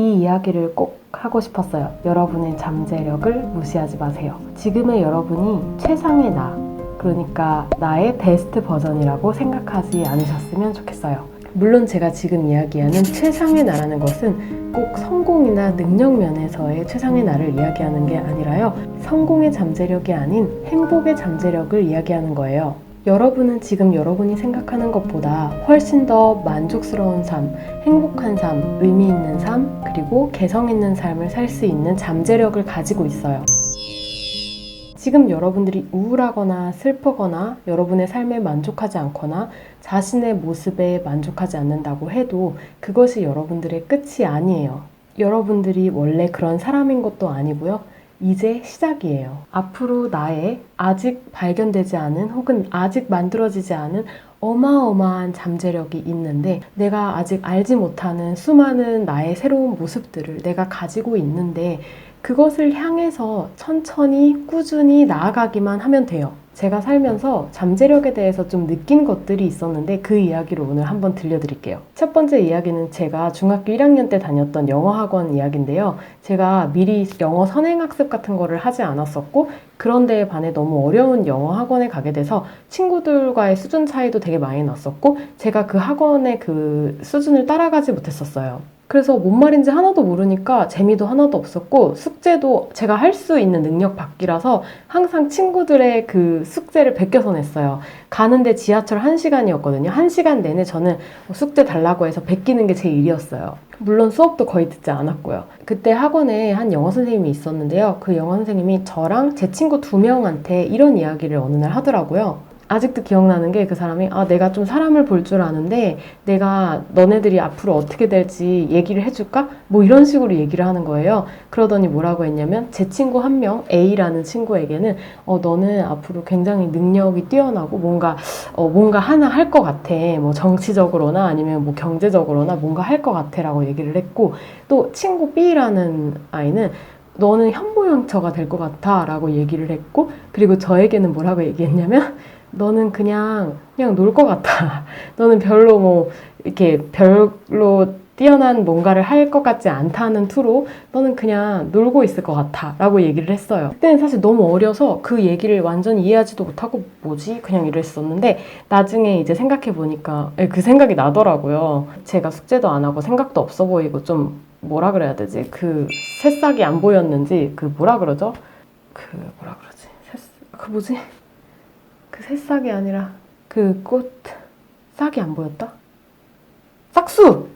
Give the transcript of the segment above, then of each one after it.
이 이야기를 꼭 하고 싶었어요. 여러분의 잠재력을 무시하지 마세요. 지금의 여러분이 최상의 나, 그러니까 나의 베스트 버전이라고 생각하지 않으셨으면 좋겠어요. 물론 제가 지금 이야기하는 최상의 나라는 것은 꼭 성공이나 능력 면에서의 최상의 나를 이야기하는 게 아니라요. 성공의 잠재력이 아닌 행복의 잠재력을 이야기하는 거예요. 여러분은 지금 여러분이 생각하는 것보다 훨씬 더 만족스러운 삶, 행복한 삶, 의미 있는 삶, 그리고 개성 있는 삶을 살 수 있는 잠재력을 가지고 있어요. 지금 여러분들이 우울하거나 슬프거나 여러분의 삶에 만족하지 않거나 자신의 모습에 만족하지 않는다고 해도 그것이 여러분들의 끝이 아니에요. 여러분들이 원래 그런 사람인 것도 아니고요. 이제 시작이에요. 앞으로 나의 아직 발견되지 않은 혹은 아직 만들어지지 않은 어마어마한 잠재력이 있는데 내가 아직 알지 못하는 수많은 나의 새로운 모습들을 내가 가지고 있는데 그것을 향해서 천천히 꾸준히 나아가기만 하면 돼요. 제가 살면서 잠재력에 대해서 좀 느낀 것들이 있었는데 그 이야기를 오늘 한번 들려드릴게요. 첫 번째 이야기는 제가 중학교 1학년 때 다녔던 영어학원 이야기인데요. 제가 미리 영어 선행학습 같은 거를 하지 않았었고 그런 데에 반해 너무 어려운 영어학원에 가게 돼서 친구들과의 수준 차이도 되게 많이 났었고 제가 그 학원의 그 수준을 따라가지 못했었어요. 그래서 뭔 말인지 하나도 모르니까 재미도 하나도 없었고 숙제도 제가 할 수 있는 능력 밖이라서 항상 친구들의 그 숙제를 베껴서 냈어요. 가는데 지하철 1시간이었거든요. 1시간 내내 저는 숙제 달라고 해서 베끼는 게 제 일이었어요. 물론 수업도 거의 듣지 않았고요. 그때 학원에 한 영어 선생님이 있었는데요. 그 영어 선생님이 저랑 제 친구 2명한테 이런 이야기를 어느 날 하더라고요. 아직도 기억나는 게 그 사람이 내가 좀 사람을 볼 줄 아는데 내가 너네들이 앞으로 어떻게 될지 얘기를 해줄까? 뭐 이런 식으로 얘기를 하는 거예요. 그러더니 뭐라고 했냐면 제 친구 한 명 A라는 친구에게는 너는 앞으로 굉장히 능력이 뛰어나고 뭔가 하나 할 것 같아. 뭐 정치적으로나 아니면 뭐 경제적으로나 뭔가 할 것 같아 라고 얘기를 했고 또 친구 B라는 아이는 너는 현모양처가 될 것 같아 라고 얘기를 했고 그리고 저에게는 뭐라고 얘기했냐면 너는 그냥 놀 것 같아. 너는 별로 이렇게 별로 뛰어난 뭔가를 할 것 같지 않다는 투로 너는 그냥 놀고 있을 것 같아 라고 얘기를 했어요. 그때는 사실 너무 어려서 그 얘기를 완전히 이해하지도 못하고 뭐지? 그냥 이랬었는데 나중에 이제 생각해보니까 그 생각이 나더라고요. 제가 숙제도 안 하고 생각도 없어 보이고 좀 뭐라 그래야 되지? 그 새싹이 안 보였는지 그 뭐라 그러죠? 그 뭐라 그러지? 그 뭐지? 그 새싹이 아니라 그 꽃 싹이 안 보였다? 싹수!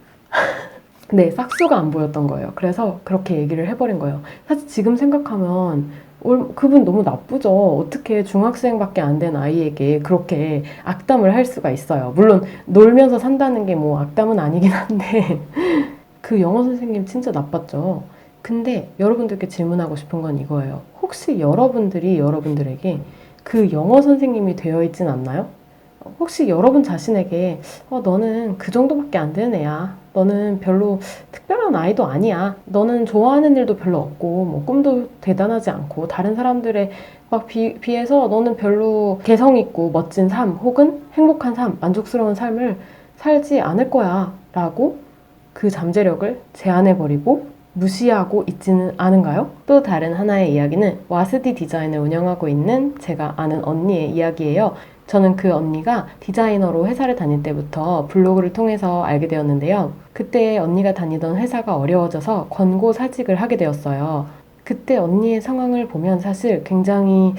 네, 싹수가 안 보였던 거예요. 그래서 그렇게 얘기를 해버린 거예요. 사실 지금 생각하면 그분 너무 나쁘죠. 어떻게 중학생밖에 안 된 아이에게 그렇게 악담을 할 수가 있어요. 물론 놀면서 산다는 게 뭐 악담은 아니긴 한데 그 영어 선생님 진짜 나빴죠. 근데 여러분들께 질문하고 싶은 건 이거예요. 혹시 여러분들이 여러분들에게 그 영어 선생님이 되어 있진 않나요? 혹시 여러분 자신에게 너는 그 정도밖에 안 되는 애야. 너는 별로 특별한 아이도 아니야. 너는 좋아하는 일도 별로 없고 뭐 꿈도 대단하지 않고 다른 사람들에 막 비해서 너는 별로 개성 있고 멋진 삶 혹은 행복한 삶, 만족스러운 삶을 살지 않을 거야 라고 그 잠재력을 제한해버리고 무시하고 있지는 않은가요? 또 다른 하나의 이야기는 와스디 디자인을 운영하고 있는 제가 아는 언니의 이야기예요. 저는 그 언니가 디자이너로 회사를 다닐 때부터 블로그를 통해서 알게 되었는데요. 그때 언니가 다니던 회사가 어려워져서 권고 사직을 하게 되었어요. 그때 언니의 상황을 보면 사실 굉장히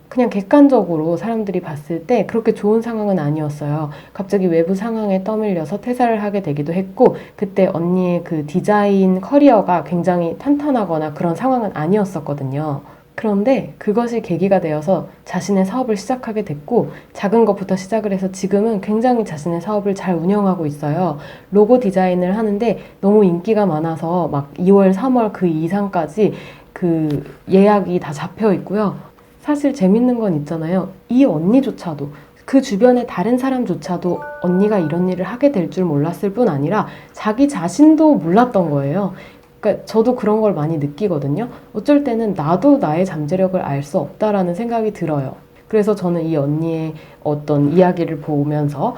그냥 객관적으로 사람들이 봤을 때 그렇게 좋은 상황은 아니었어요. 갑자기 외부 상황에 떠밀려서 퇴사를 하게 되기도 했고 그때 언니의 그 디자인 커리어가 굉장히 탄탄하거나 그런 상황은 아니었었거든요. 그런데 그것이 계기가 되어서 자신의 사업을 시작하게 됐고 작은 것부터 시작을 해서 지금은 굉장히 자신의 사업을 잘 운영하고 있어요. 로고 디자인을 하는데 너무 인기가 많아서 막 2월, 3월 그 이상까지 그 예약이 다 잡혀 있고요. 사실 재밌는 건 있잖아요. 이 언니조차도 그 주변의 다른 사람조차도 언니가 이런 일을 하게 될 줄 몰랐을 뿐 아니라 자기 자신도 몰랐던 거예요. 그러니까 저도 그런 걸 많이 느끼거든요. 어쩔 때는 나도 나의 잠재력을 알 수 없다라는 생각이 들어요. 그래서 저는 이 언니의 어떤 이야기를 보면서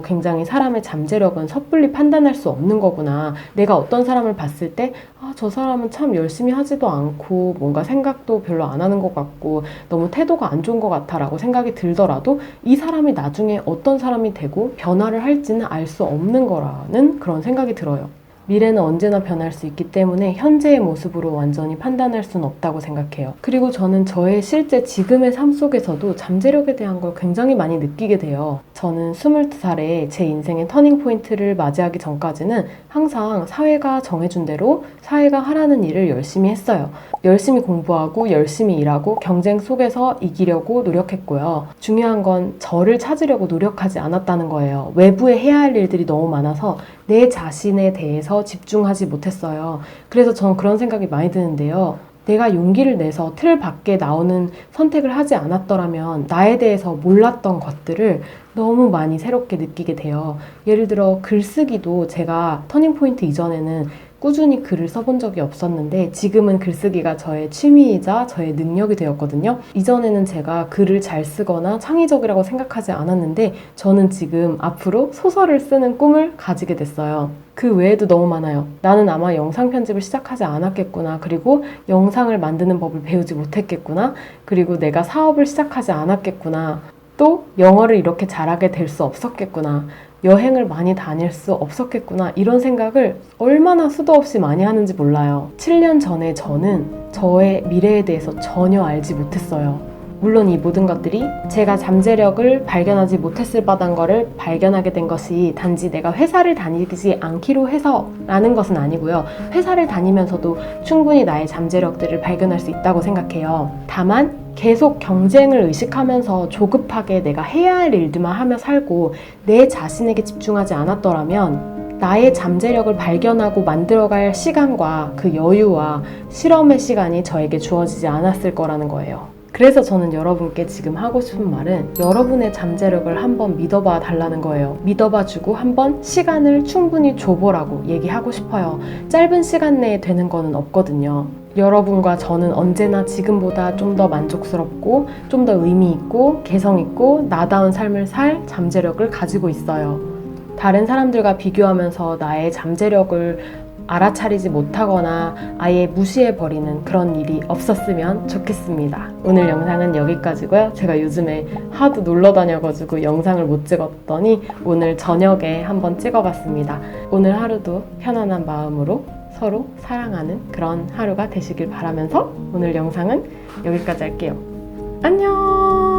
굉장히 사람의 잠재력은 섣불리 판단할 수 없는 거구나. 내가 어떤 사람을 봤을 때 저 사람은 참 열심히 하지도 않고 뭔가 생각도 별로 안 하는 것 같고 너무 태도가 안 좋은 것 같아 라고 생각이 들더라도 이 사람이 나중에 어떤 사람이 되고 변화를 할지는 알 수 없는 거라는 그런 생각이 들어요. 미래는 언제나 변할 수 있기 때문에 현재의 모습으로 완전히 판단할 수는 없다고 생각해요. 그리고 저는 저의 실제 지금의 삶 속에서도 잠재력에 대한 걸 굉장히 많이 느끼게 돼요. 저는 22살에 제 인생의 터닝포인트를 맞이하기 전까지는 항상 사회가 정해준 대로 사회가 하라는 일을 열심히 했어요. 열심히 공부하고 열심히 일하고 경쟁 속에서 이기려고 노력했고요. 중요한 건 저를 찾으려고 노력하지 않았다는 거예요. 외부에 해야 할 일들이 너무 많아서 내 자신에 대해서 집중하지 못했어요. 그래서 전 그런 생각이 많이 드는데요. 내가 용기를 내서 틀 밖에 나오는 선택을 하지 않았더라면 나에 대해서 몰랐던 것들을 너무 많이 새롭게 느끼게 돼요. 예를 들어 글쓰기도 제가 터닝포인트 이전에는 꾸준히 글을 써본 적이 없었는데 지금은 글쓰기가 저의 취미이자 저의 능력이 되었거든요. 이전에는 제가 글을 잘 쓰거나 창의적이라고 생각하지 않았는데 저는 지금 앞으로 소설을 쓰는 꿈을 가지게 됐어요. 그 외에도 너무 많아요. 나는 아마 영상 편집을 시작하지 않았겠구나. 그리고 영상을 만드는 법을 배우지 못했겠구나. 그리고 내가 사업을 시작하지 않았겠구나. 또 영어를 이렇게 잘하게 될 수 없었겠구나. 여행을 많이 다닐 수 없었겠구나. 이런 생각을 얼마나 수도 없이 많이 하는지 몰라요. 7년 전에 저는 저의 미래에 대해서 전혀 알지 못했어요. 물론 이 모든 것들이 제가 잠재력을 발견하지 못했을 뻔한 거를 발견하게 된 것이 단지 내가 회사를 다니지 않기로 해서라는 것은 아니고요. 회사를 다니면서도 충분히 나의 잠재력들을 발견할 수 있다고 생각해요. 다만 계속 경쟁을 의식하면서 조급하게 내가 해야 할 일들만 하며 살고 내 자신에게 집중하지 않았더라면 나의 잠재력을 발견하고 만들어갈 시간과 그 여유와 실험의 시간이 저에게 주어지지 않았을 거라는 거예요. 그래서 저는 여러분께 지금 하고 싶은 말은 여러분의 잠재력을 한번 믿어봐 달라는 거예요. 믿어봐 주고 한번 시간을 충분히 줘보라고 얘기하고 싶어요. 짧은 시간 내에 되는 거는 없거든요. 여러분과 저는 언제나 지금보다 좀 더 만족스럽고 좀 더 의미 있고 개성 있고 나다운 삶을 살 잠재력을 가지고 있어요. 다른 사람들과 비교하면서 나의 잠재력을 알아차리지 못하거나 아예 무시해버리는 그런 일이 없었으면 좋겠습니다. 오늘 영상은 여기까지고요. 제가 요즘에 하도 놀러 다녀가지고 영상을 못 찍었더니 오늘 저녁에 한번 찍어봤습니다. 오늘 하루도 편안한 마음으로 서로 사랑하는 그런 하루가 되시길 바라면서 오늘 영상은 여기까지 할게요. 안녕!